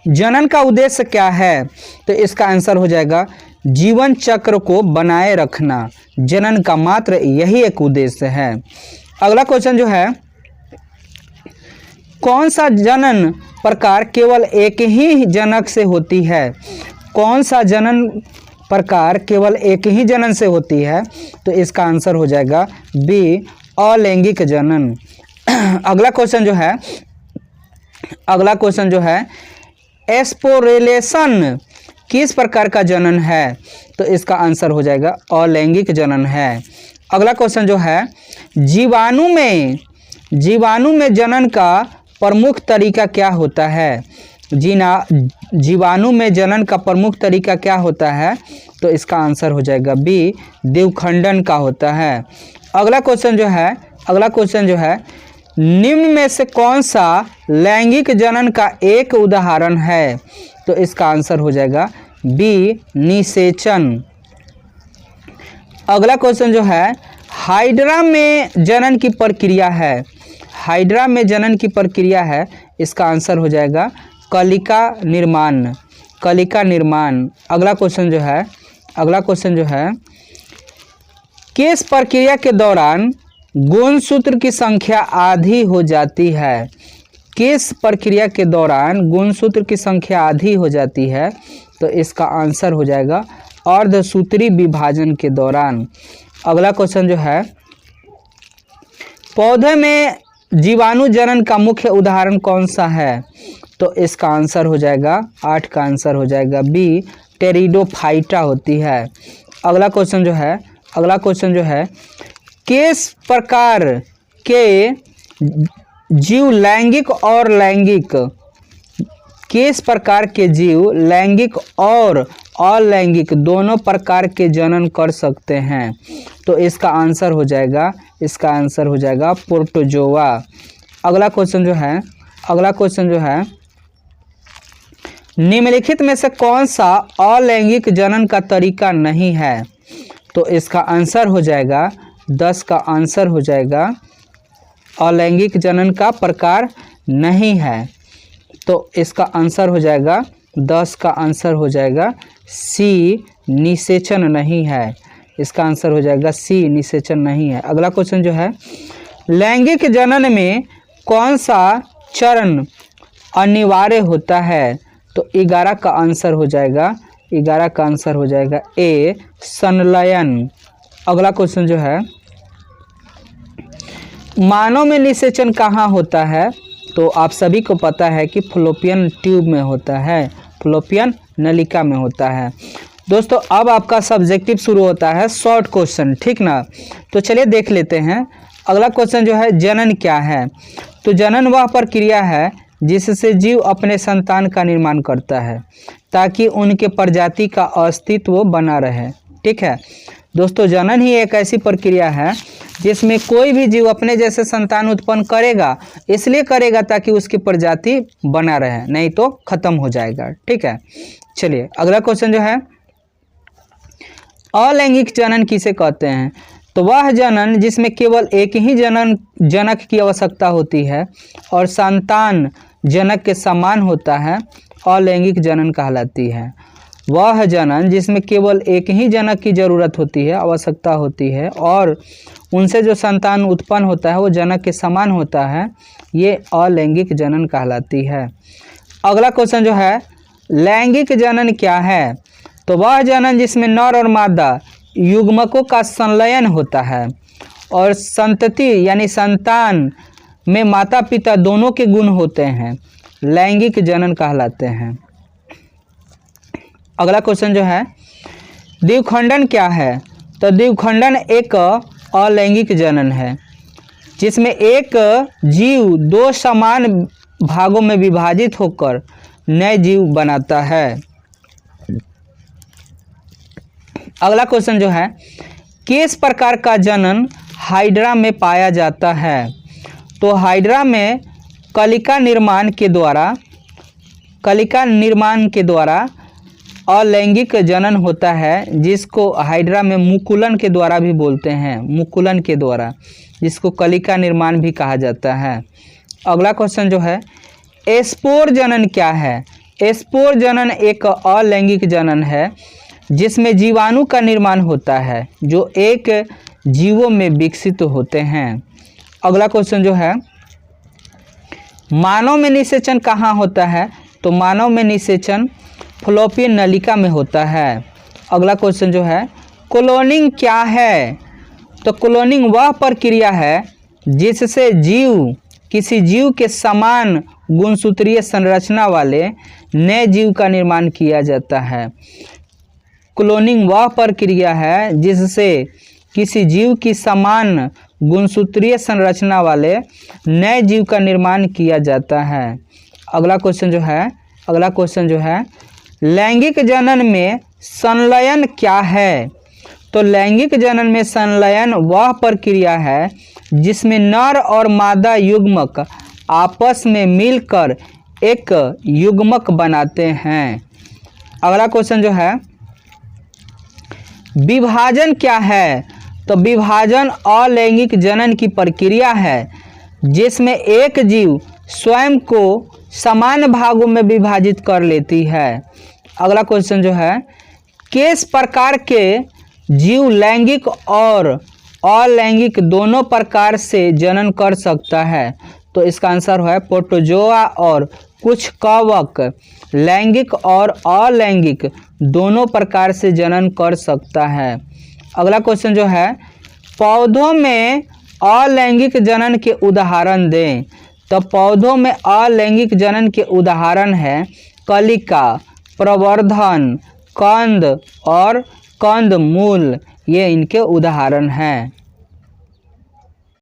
जनन का उद्देश्य क्या है? तो इसका आंसर हो जाएगा जीवन चक्र को बनाए रखना। जनन का मात्र यही एक उद्देश्य है। अगला क्वेश्चन जो है, कौन सा जनन प्रकार केवल एक ही जनक से होती है? कौन सा जनन प्रकार केवल एक ही जनन से होती है? तो इसका आंसर हो जाएगा बी, अलैंगिक जनन। अगला क्वेश्चन जो है एस्पोरेलेशन किस प्रकार का जनन है? तो इसका आंसर हो जाएगा अलैंगिक जनन है। अगला क्वेश्चन जो है, जीवाणु में जनन का प्रमुख तरीका क्या होता है? जीवाणु में जनन का प्रमुख तरीका क्या होता है? तो इसका आंसर हो जाएगा बी, द्विखंडन का होता है। अगला क्वेश्चन जो है निम्न में से कौन सा लैंगिक जनन का एक उदाहरण है? तो इसका आंसर हो जाएगा बी, निषेचन। अगला क्वेश्चन जो है, हाइड्रा में जनन की प्रक्रिया है, इसका आंसर हो जाएगा कलिका निर्माण। अगला क्वेश्चन जो है किस प्रक्रिया के दौरान गुणसूत्र की संख्या आधी हो जाती है? किस प्रक्रिया के दौरान गुणसूत्र की संख्या आधी हो जाती है? तो इसका आंसर हो जाएगा अर्धसूत्री विभाजन के दौरान। अगला क्वेश्चन जो है, पौधे में जीवाणु जनन का मुख्य उदाहरण कौन सा है? तो इसका आंसर हो जाएगा 8 का आंसर हो जाएगा बी, टेरिडोफाइटा होती है। अगला क्वेश्चन जो है किस प्रकार के जीव लैंगिक और अलैंगिक दोनों प्रकार के जनन कर सकते हैं? तो इसका आंसर हो जाएगा प्रोटोजोआ। अगला क्वेश्चन जो है निम्नलिखित में से कौन सा अलैंगिक जनन का तरीका नहीं है? तो इसका आंसर हो जाएगा 10 का आंसर हो जाएगा अलैंगिक जनन का प्रकार नहीं है। तो इसका आंसर हो जाएगा 10 का आंसर हो जाएगा सी, निषेचन नहीं है। इसका आंसर हो जाएगा सी, निषेचन नहीं है। अगला क्वेश्चन जो है, लैंगिक जनन में कौन सा चरण अनिवार्य होता है? तो 11 का आंसर हो जाएगा ए, संलयन। अगला क्वेश्चन जो है, मानव में निषेचन कहाँ होता है? तो आप सभी को पता है कि फलोपियन ट्यूब में होता है, फलोपियन नलिका में होता है। दोस्तों अब आपका सब्जेक्टिव शुरू होता है, शॉर्ट क्वेश्चन, ठीक ना? तो चलिए देख लेते हैं। अगला क्वेश्चन जो है, जनन क्या है? तो जनन वह प्रक्रिया है जिससे जीव अपने संतान का निर्माण करता है ताकि उनके प्रजाति का अस्तित्व बना रहे। ठीक है दोस्तों, जनन ही एक ऐसी प्रक्रिया है जिसमें कोई भी जीव अपने जैसे संतान उत्पन्न करेगा, इसलिए करेगा ताकि उसकी प्रजाति बना रहे, नहीं तो खत्म हो जाएगा। ठीक है, चलिए अगला क्वेश्चन जो है, अलैंगिक जनन किसे कहते हैं? तो वह जनन जिसमें केवल एक ही जनक की आवश्यकता होती है और संतान जनक के समान होता है, अलैंगिक जनन कहलाती है। वह जनन जिसमें केवल एक ही जनक की जरूरत होती है, आवश्यकता होती है और उनसे जो संतान उत्पन्न होता है वो जनक के समान होता है, ये अलैंगिक जनन कहलाती है। अगला क्वेश्चन जो है, लैंगिक जनन क्या है? तो वह जनन जिसमें नर और मादा युग्मकों का संलयन होता है और संतति यानी संतान में माता पिता दोनों के गुण होते हैं, लैंगिक जनन कहलाते हैं। अगला क्वेश्चन जो है, द्विखंडन क्या है? तो द्विखंडन एक अलैंगिक जनन है जिसमें एक जीव दो समान भागों में विभाजित होकर नए जीव बनाता है। अगला क्वेश्चन जो है, किस प्रकार का जनन हाइड्रा में पाया जाता है? तो हाइड्रा में कलिका निर्माण के द्वारा अलैंगिक जनन होता है, जिसको हाइड्रा में मुकुलन के द्वारा भी बोलते हैं, मुकुलन के द्वारा, जिसको कलिका निर्माण भी कहा जाता है। अगला क्वेश्चन जो है, स्पोर जनन क्या है? स्पोर जनन एक अलैंगिक जनन है जिसमें जीवाणु का निर्माण होता है जो एक जीवों में विकसित होते हैं। अगला क्वेश्चन जो है, मानव में निषेचन कहाँ होता है? तो मानव में निषेचन फलोपियन नलिका में होता है। अगला क्वेश्चन जो है, क्लोनिंग क्या है? तो क्लोनिंग वह प्रक्रिया है जिससे किसी जीव के समान गुणसूत्रीय संरचना वाले नए जीव का निर्माण किया जाता है। क्लोनिंग वह प्रक्रिया है जिससे किसी जीव की समान गुणसूत्रीय संरचना वाले नए जीव का निर्माण किया जाता है। अगला क्वेश्चन जो है, लैंगिक जनन में संलयन क्या है? तो लैंगिक जनन में संलयन वह प्रक्रिया है जिसमें नर और मादा युग्मक आपस में मिलकर एक युग्मक बनाते हैं। अगला क्वेश्चन जो है, विभाजन क्या है? तो विभाजन अलैंगिक जनन की प्रक्रिया है जिसमें एक जीव स्वयं को समान भागों में विभाजित कर लेती है। अगला क्वेश्चन जो है, किस प्रकार के जीव लैंगिक और अलैंगिक दोनों प्रकार से जनन कर सकता है? तो इसका आंसर है प्रोटोजोआ और कुछ कवक लैंगिक और अलैंगिक दोनों प्रकार से जनन कर सकता है। अगला क्वेश्चन जो है, पौधों में अलैंगिक जनन के उदाहरण दें। तो पौधों में अलैंगिक जनन के उदाहरण है कलिका, प्रवर्धन, कंद और कंदमूल, ये इनके उदाहरण हैं।